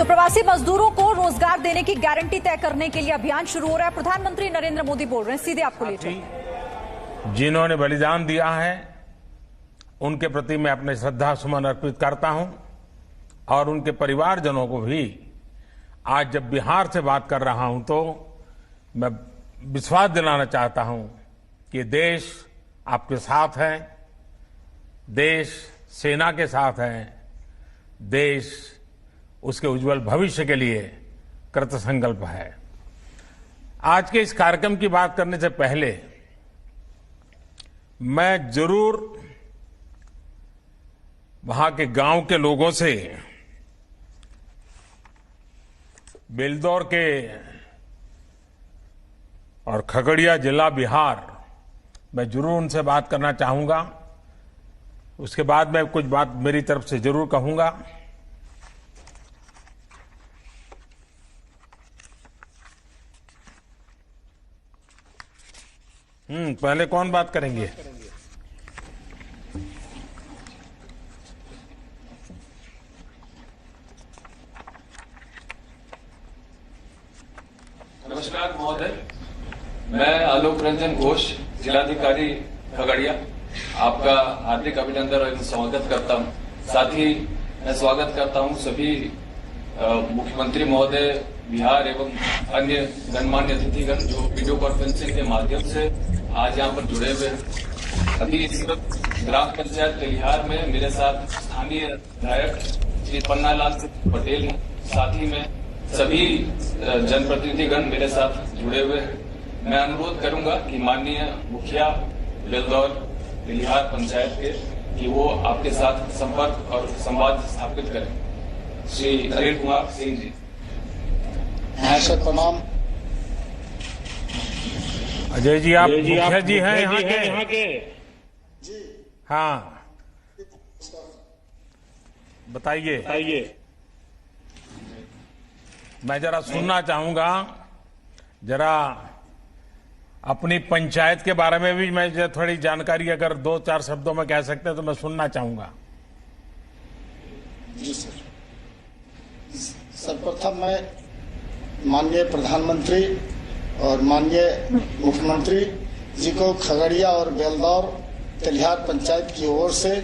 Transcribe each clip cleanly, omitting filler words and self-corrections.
तो प्रवासी मजदूरों को रोजगार देने की गारंटी तय करने के लिए अभियान शुरू हो रहा है। प्रधानमंत्री नरेंद्र मोदी बोल रहे हैं, सीधे आपको ले चलते। जिन्होंने बलिदान दिया है उनके प्रति मैं अपने श्रद्धा सुमन अर्पित करता हूं और उनके परिवारजनों को भी आज जब बिहार से बात कर रहा हूं तो मैं विश्वास दिलाना चाहता हूं कि देश आपके साथ है, देश सेना के साथ है, देश उसके उज्जवल भविष्य के लिए कृतसंकल्प है। आज के इस कार्यक्रम की बात करने से पहले मैं जरूर वहां के गांव के लोगों से, बेलदौर के और खगड़िया जिला बिहार, मैं जरूर उनसे बात करना चाहूंगा। उसके बाद मैं कुछ बात मेरी तरफ से जरूर कहूंगा। पहले कौन बात करेंगे? नमस्कार महोदय, मैं आलोक रंजन घोष, जिलाधिकारी खगड़िया, आपका हार्दिक अभिनंदन और स्वागत करता हूं। साथ ही मैं स्वागत करता हूं सभी मुख्यमंत्री महोदय बिहार एवं अन्य गणमान्य अतिथिगण जो वीडियो कॉन्फ्रेंसिंग के माध्यम से आज यहां पर जुड़े हुए हैं। अभी इस वक्त ग्राम पंचायत तेलिहार में मेरे साथ स्थानीय विधायक श्री पन्नालाल पटेल हैं। साथ ही में सभी जनप्रतिनिधिगण मेरे साथ जुड़े हुए हैं। मैं अनुरोध करूंगा कि माननीय मुखिया बेलदौर तेलिहार पंचायत के कि वो आपके साथ संपर्क और संवाद स्थापित करें। श्री अनिल कुमार सिंह जी। सर प्रणाम। अजय जी, आप मुखिया जी हैं यहाँ के? जी हाँ, बताइए। मैं जरा सुनना चाहूंगा, जरा अपनी पंचायत के बारे में भी मैं थोड़ी जानकारी अगर 2-4 शब्दों में कह सकते हैं तो मैं सुनना चाहूंगा। जी सर। सर्वप्रथम मैं माननीय प्रधानमंत्री और माननीय मुख्यमंत्री जी को खगड़िया और बेलदौर तेलिहार पंचायत की ओर से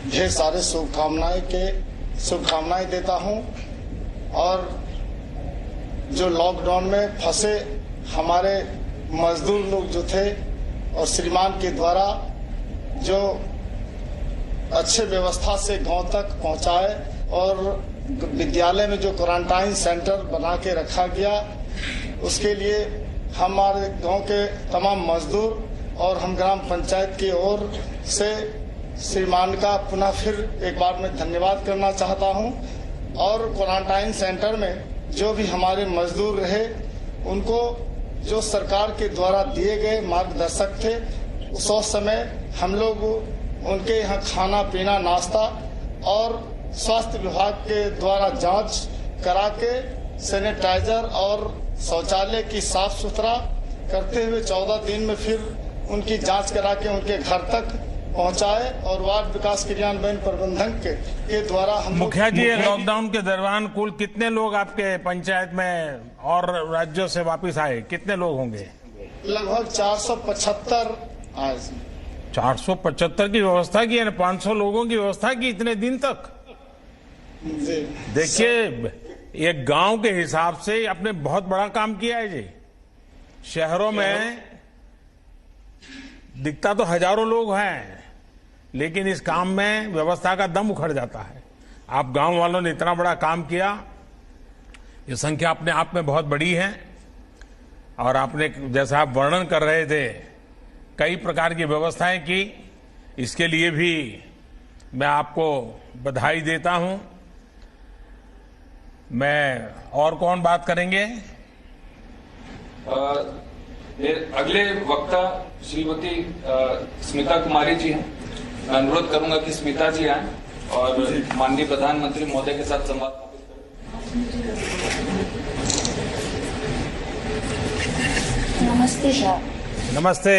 ढेर सारे शुभकामनाएं देता हूं। और जो लॉकडाउन में फंसे हमारे मजदूर लोग जो थे और श्रीमान के द्वारा जो अच्छे व्यवस्था से गांव तक पहुंचाए और विद्यालय में जो क्वारंटाइन सेंटर बना के रखा गया, उसके लिए हमारे गांव के तमाम मजदूर और हम ग्राम पंचायत की ओर से श्रीमान का पुनः फिर एक बार मैं धन्यवाद करना चाहता हूं। और क्वारंटाइन सेंटर में जो भी हमारे मजदूर रहे उनको जो सरकार के द्वारा दिए गए मार्गदर्शक थे, उस समय हम लोग उनके यहाँ खाना पीना नाश्ता और स्वास्थ्य विभाग के द्वारा जांच करा के सैनिटाइजर और शौचालय की साफ सुथरा करते हुए 14 दिन में फिर उनकी जांच करा के उनके घर तक पहुंचाए। और वार्ड विकास क्रियान्वयन प्रबंधन के द्वारा हम मुखिया जी, लॉकडाउन के दौरान कुल कितने लोग आपके पंचायत में और राज्यों से वापस आए? कितने लोग होंगे? लगभग 475 आए। 475 की व्यवस्था की, 500 लोगों की व्यवस्था की इतने दिन तक। देखिए, एक गांव के हिसाब से आपने बहुत बड़ा काम किया है जी। शहरों में दिखता तो हजारों लोग हैं, लेकिन इस काम में व्यवस्था का दम उखड़ जाता है। आप गांव वालों ने इतना बड़ा काम किया, ये संख्या अपने आप में बहुत बड़ी है। और आपने, जैसा आप वर्णन कर रहे थे, कई प्रकार की व्यवस्थाएं की, इसके लिए भी मैं आपको बधाई देता हूं। मैं और कौन बात करेंगे? अगले वक्ता श्रीमती स्मिता कुमारी जी हैं। मैं अनुरोध करूंगा कि स्मिता जी आए और माननीय प्रधानमंत्री महोदय के साथ संवाद करें। नमस्ते सर। नमस्ते।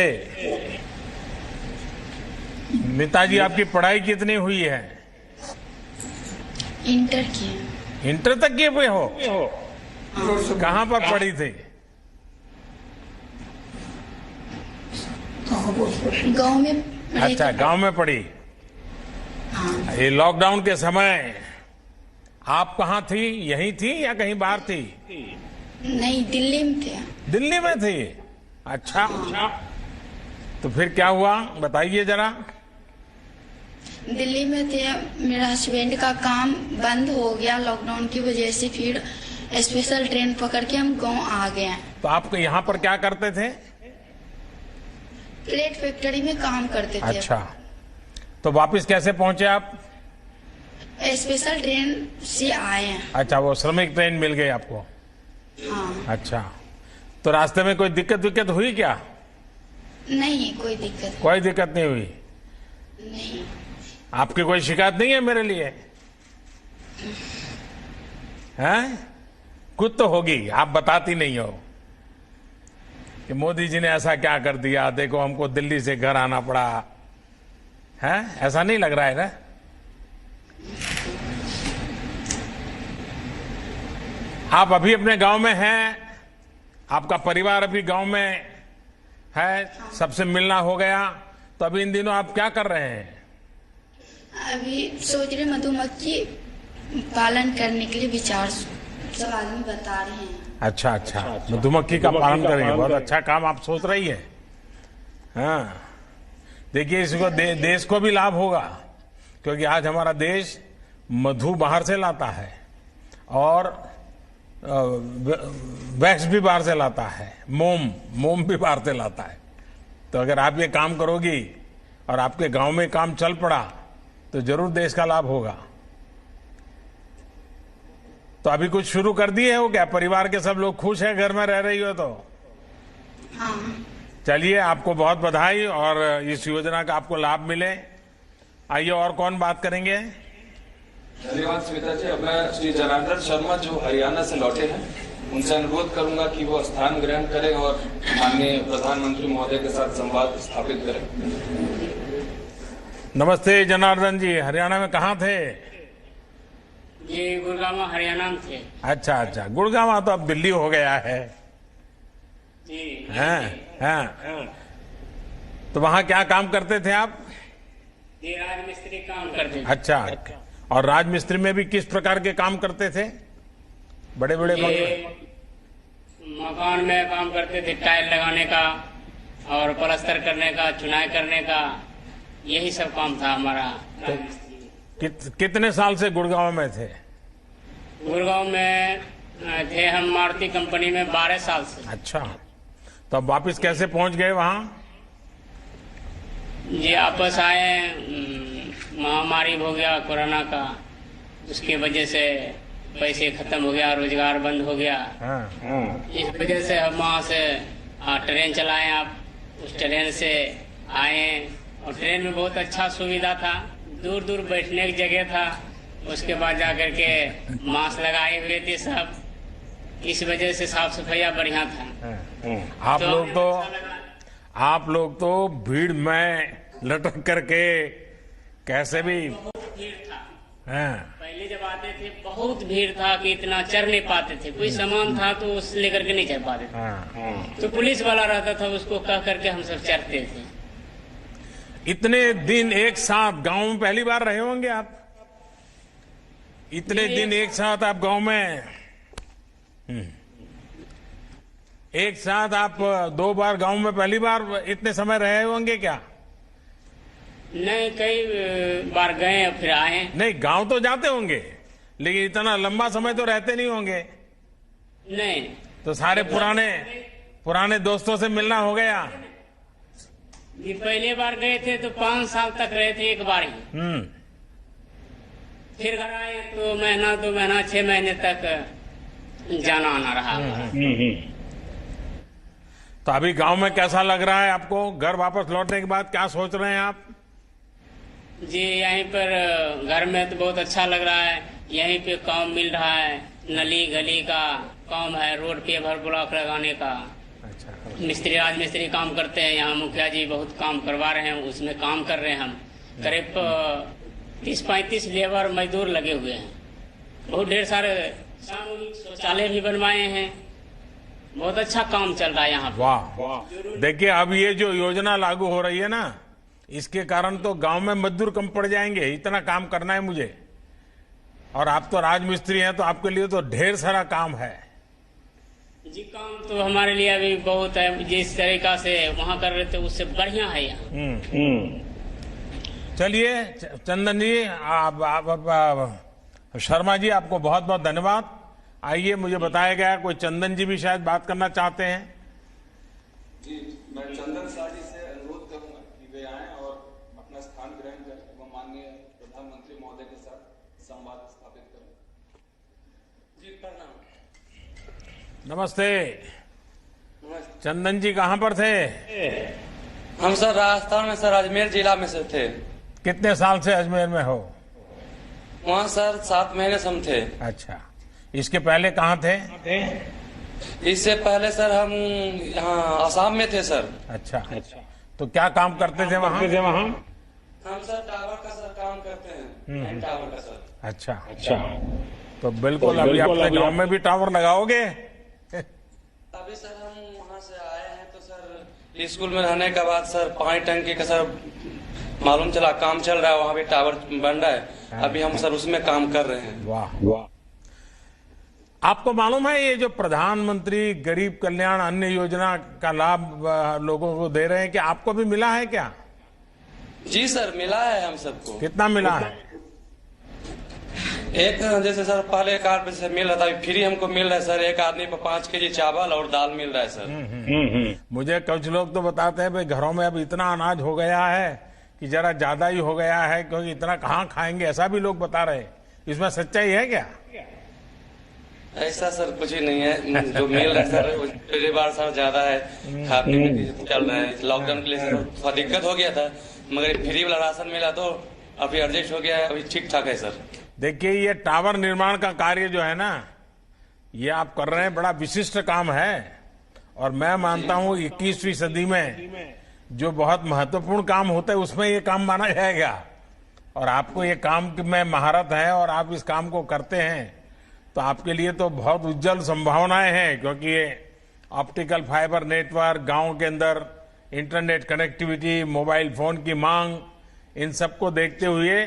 मिताजी, आपकी पढ़ाई कितनी हुई है? इंटर की। इंटर तक किए हुए हो? कहाँ पर पढ़ी थी? गांव में पढ़ी अच्छा, थी। गांव में पढ़ी। हाँ, ये लॉकडाउन के समय आप कहाँ थी? यहीं थी या कहीं बाहर थी? नहीं, दिल्ली में थे। दिल्ली में थी। अच्छा, तो फिर क्या हुआ बताइए जरा। दिल्ली में थे, मेरा हस्बैंड का काम बंद हो गया लॉकडाउन की वजह से। फिर स्पेशल ट्रेन पकड़ के हम गांव आ गए। तो आप यहाँ पर क्या करते थे? प्लेट फैक्ट्री में काम करते थे। अच्छा, तो वापस कैसे पहुंचे आप? स्पेशल ट्रेन से आए हैं। अच्छा, वो श्रमिक ट्रेन मिल गई आपको? हाँ, अच्छा, तो रास्ते में कोई दिक्कत हुई क्या? नहीं कोई दिक्कत कोई दिक्कत नहीं हुई? नहीं। आपकी कोई शिकायत नहीं है मेरे लिए? हैं? कुछ तो होगी, आप बताती नहीं हो कि मोदी जी ने ऐसा क्या कर दिया, देखो हमको दिल्ली से घर आना पड़ा है। ऐसा नहीं लग रहा है ना? आप अभी अपने गांव में हैं, आपका परिवार अभी गांव में है, सबसे मिलना हो गया, तो अभी इन दिनों आप क्या कर रहे हैं? अभी सोच रहे मधुमक्खी पालन करने के लिए विचार सब आदमी बता रहे हैं। अच्छा, मधुमक्खी का पालन करेंगे, बहुत अच्छा काम आप सोच रही है। हाँ, देखिए इसको देश को भी लाभ होगा, क्योंकि आज हमारा देश मधु बाहर से लाता है और वैक्स भी बाहर से लाता है, मोम भी बाहर से लाता है। तो अगर आप ये काम करोगी और आपके गांव में काम चल पड़ा तो जरूर देश का लाभ होगा। तो अभी कुछ शुरू कर दिए हो क्या? परिवार के सब लोग खुश हैं, घर में रह रही हो तो? हाँ, चलिए, आपको बहुत बधाई और इस योजना का आपको लाभ मिले। आइए, और कौन बात करेंगे? धन्यवाद स्मिता जी। अब मैं श्री जनार्दन शर्मा जो हरियाणा से लौटे हैं, उनसे अनुरोध करूंगा कि वो स्थान ग्रहण करें और माननीय प्रधानमंत्री महोदय के साथ संवाद स्थापित करें। नमस्ते जनार्दन जी, हरियाणा में कहाँ थे? ये गुड़गांव हरियाणा में थे। अच्छा, गुड़गांव तो अब दिल्ली हो गया है। जी, हाँ। तो वहाँ क्या काम करते थे आप? ये राजमिस्त्री काम करते थे। अच्छा, और राजमिस्त्री में भी किस प्रकार के काम करते थे? बड़े बड़े ये मकान में काम करते थे, टाइल लगाने का और प्लास्टर करने का, चुनाई करने का, यही सब काम था हमारा राजमिस्त्री। कितने साल से गुड़गांव में थे? गुड़गांव में थे हम मारुति कंपनी में 12 साल से। अच्छा, तो अब वापिस कैसे पहुंच गए वहाँ? ये आपस आए, महामारी हो गया कोरोना का, उसकी वजह से पैसे खत्म हो गया, रोजगार बंद हो गया। हाँ। इस वजह से हम वहाँ से ट्रेन चलाए। आप उस ट्रेन से आए और ट्रेन में बहुत अच्छा सुविधा था, दूर दूर बैठने की जगह था। उसके बाद जाकर के मास्क लगाए हुए थे सब, इस वजह से साफ सफाई बढ़िया था। आप लोग तो भीड़ में लटक करके कैसे भी भीड़ था। हाँ। पहले जब आते थे बहुत भीड़ था कि इतना चढ़ नहीं पाते थे, कोई सामान था तो उस लेकर के नहीं चढ़ पाते थे। हाँ। तो पुलिस वाला रहता था, उसको कह करके हम सब चढ़ते थे। इतने दिन एक साथ गांव में पहली बार रहे होंगे आप? इतने दिन एक साथ आप गांव में एक साथ आप 2 बार गांव में पहली बार इतने समय रहे होंगे क्या? नहीं, कई बार गए फिर आए। नहीं, गांव तो जाते होंगे लेकिन इतना लंबा समय तो रहते नहीं होंगे। नहीं, तो सारे पुराने दोस्तों से मिलना हो गया। ये पहले बार गए थे तो 5 साल तक रहे थे एक बार ही। फिर घर आए तो महीना 2 महीना 6 महीने तक जाना आना रहा। तो अभी गांव में कैसा लग रहा है आपको? घर वापस लौटने के बाद क्या सोच रहे हैं आप? जी, यहीं पर घर में तो बहुत अच्छा लग रहा है। यहीं पे काम मिल रहा है, नली गली का काम है, रोड पे भर ब्लॉक लगाने का। अच्छा। मिस्त्री राजमिस्त्री काम करते हैं यहाँ, मुखिया जी बहुत काम करवा रहे हैं, उसमें काम कर रहे हैं हम। करीब 30-35 लेबर मजदूर लगे हुए हैं। बहुत ढेर सारे सामूहिक शौचालय भी बनवाए हैं। बहुत अच्छा काम चल रहा है यहाँ पे। वाह, देखिए अब ये जो योजना लागू हो रही है ना, इसके कारण तो गांव में मजदूर कम पड़ जाएंगे, इतना काम करना है मुझे। और आप तो राजमिस्त्री हैं, तो आपके लिए तो ढेर सारा काम है। जी, काम तो हमारे लिए अभी बहुत है। जिस तरीका से वहाँ कर रहे थे उससे बढ़िया है यहाँ। चलिए चंदन जी, शर्मा जी, आपको बहुत बहुत धन्यवाद। आइए, मुझे बताया गया कोई चंदन जी भी शायद बात करना चाहते हैं। जी, मैं चंदन शाह जी से अनुरोध करूंगा कि वे आएं और अपना स्थान ग्रहण करें एवं माननीय प्रधानमंत्री महोदय के साथ संवाद स्थापित करें। जी, प्रणाम। नमस्ते। चंदन जी कहाँ पर थे? हम सर राजस्थान में, सर अजमेर जिला में से थे। कितने साल से अजमेर में हो? वहाँ सर 7 महीने से हम थे। अच्छा, इसके पहले कहाँ थे? इससे पहले सर हम यहाँ आसाम में थे सर। अच्छा, तो क्या काम करते थे वहाँ? हम सर टावर का सर काम करते हैं, टावर का सर। अच्छा, तो बिल्कुल अभी अपने गांव में भी टावर लगाओगे? अभी सर हम वहाँ से आए हैं तो सर स्कूल में रहने के बाद सर पानी टंकी का सर मालूम चला काम चल रहा है, वहाँ भी टावर बन रहा है। अभी हम सर उसमें काम कर रहे हैं। वाह। आपको मालूम है ये जो प्रधानमंत्री गरीब कल्याण अन्न योजना का लाभ लोगों को दे रहे हैं, कि आपको भी मिला है क्या? जी सर, मिला है हम सबको। कितना मिला है? एक जैसे सर पहले कार्ड से मिल रहा था, अभी फ्री हमको मिल रहा है सर। एक आदमी पर 5 केजी चावल और दाल मिल रहा है सर। मुझे कुछ लोग तो बताते हैं भाई घरों में अब इतना अनाज हो गया है कि जरा ज्यादा ही हो गया है, क्योंकि इतना कहाँ खाएंगे, ऐसा भी लोग बता रहे हैं। इसमें सच्चाई है क्या? ऐसा सर कुछ ही नहीं है, जो मिल रहा है सर पहली बार सर ज्यादा है, खा पीने की चल रहा है। लॉकडाउन के लिए सर थोड़ा दिक्कत हो गया था, मगर फ्री वाला राशन मिला तो अभी एडजस्ट हो गया है, अभी ठीक ठाक है सर। देखिए, ये टावर निर्माण का कार्य जो है ना, ये आप कर रहे हैं, बड़ा विशिष्ट काम है। और मैं मानता हूँ 21वीं सदी में जो बहुत महत्वपूर्ण काम होता है उसमें ये काम माना जाएगा। और आपको ये काम में महारत है और आप इस काम को करते हैं, तो आपके लिए तो बहुत उज्जवल संभावनाएं हैं। क्योंकि ये ऑप्टिकल फाइबर नेटवर्क, गांव के अंदर इंटरनेट कनेक्टिविटी, मोबाइल फोन की मांग, इन सबको देखते हुए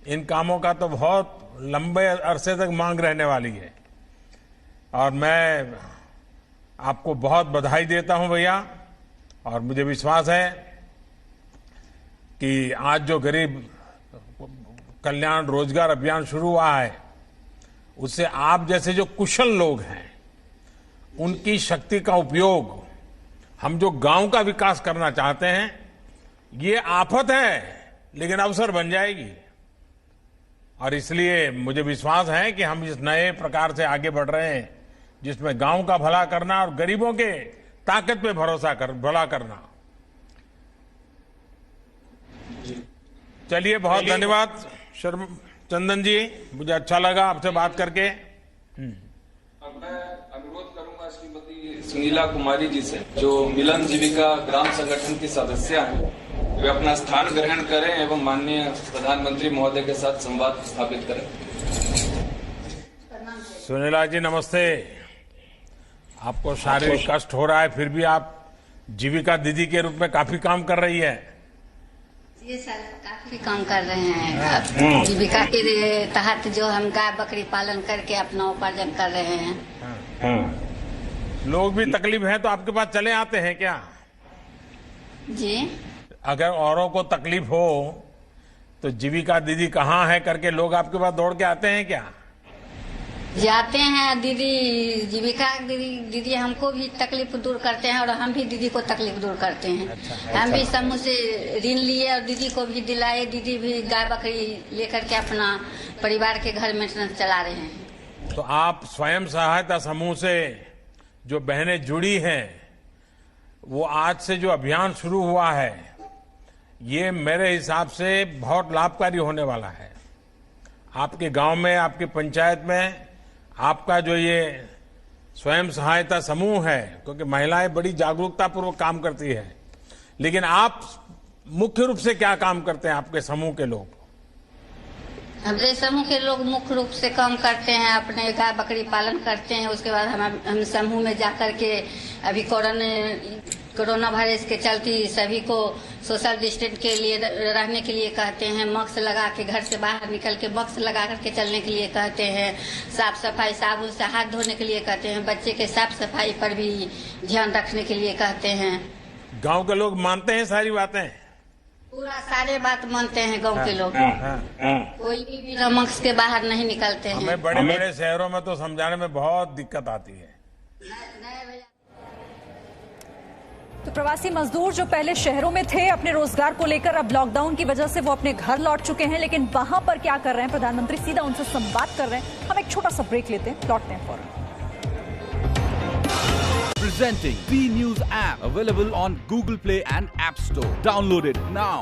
इन कामों का तो बहुत लंबे अरसे तक मांग रहने वाली है। और मैं आपको बहुत बधाई देता हूं भैया। और मुझे विश्वास है कि आज जो गरीब कल्याण रोजगार अभियान शुरू हुआ है, उससे आप जैसे जो कुशल लोग हैं, उनकी शक्ति का उपयोग, हम जो गांव का विकास करना चाहते हैं, ये आफत है लेकिन अवसर बन जाएगी। और इसलिए मुझे विश्वास है कि हम इस नए प्रकार से आगे बढ़ रहे हैं, जिसमें गांव का भला करना और गरीबों के ताकत पे भला करना। चलिए, बहुत धन्यवाद चंदन जी, मुझे अच्छा लगा आपसे बात करके। अब मैं अनुरोध करूंगा श्रीमती सुनीला कुमारी जी से, जो मिलन जीविका ग्राम संगठन की सदस्य हैं, वे अपना स्थान ग्रहण करें एवं माननीय प्रधानमंत्री महोदय के साथ संवाद स्थापित करें। सुनीला जी नमस्ते। आपको शारीरिक कष्ट हो रहा है, फिर भी आप जीविका दीदी के रूप में काफी काम कर रही है। ये सर काफी काम कर रहे हैं। जीविका के तहत जो हम गाय बकरी पालन करके अपना उपार्जन कर रहे हैं। लोग भी तकलीफ है तो आपके पास चले आते हैं क्या? जी, अगर औरों को तकलीफ हो तो जीविका दीदी कहाँ है करके लोग आपके पास दौड़ के आते हैं क्या? जाते हैं दीदी, जीविका दीदी हमको भी तकलीफ दूर करते हैं और हम भी दीदी को तकलीफ दूर करते हैं। अच्छा। हम भी समूह से ऋण लिए और दीदी को भी दिलाए। दीदी भी गाय बकरी लेकर के अपना परिवार के घर मेंटेनेंस चला रहे हैं। तो आप स्वयं सहायता समूह से जो बहनें जुड़ी हैं, वो आज से जो अभियान शुरू हुआ है, ये मेरे हिसाब से बहुत लाभकारी होने वाला है। आपके गांव में, आपकी पंचायत में आपका जो ये स्वयं सहायता समूह है, क्योंकि महिलाएं बड़ी जागरूकता पूर्वक काम करती है, लेकिन आप मुख्य रूप से क्या काम करते हैं आपके समूह के लोग? हमारे समूह के लोग मुख्य रूप से काम करते हैं, अपने गाय बकरी पालन करते हैं। उसके बाद हम समूह में जाकर के अभी कोरोना वायरस के चलते सभी को सोशल डिस्टेंस के लिए रहने के लिए कहते हैं, मास्क लगा के घर से बाहर निकल के मास्क लगा करके चलने के लिए कहते हैं, साफ सफाई साबुन से हाथ धोने के लिए कहते हैं, बच्चे के साफ सफाई पर भी ध्यान रखने के लिए कहते हैं। गांव के लोग मानते हैं सारी बातें, पूरा सारे बात मानते हैं गांव के लोग। कोई भी बिना मास्क के बाहर नहीं निकलते हैं। हमें बड़े बड़े शहरों में तो समझाने में बहुत दिक्कत आती है। तो प्रवासी मजदूर जो पहले शहरों में थे अपने रोजगार को लेकर, अब लॉकडाउन की वजह से वो अपने घर लौट चुके हैं, लेकिन वहां पर क्या कर रहे हैं प्रधानमंत्री सीधा उनसे संवाद कर रहे हैं। हम एक छोटा सा ब्रेक लेते हैं, लौटते हैं फौरन। Presenting B News app, available on Google Play and App Store. Download it now.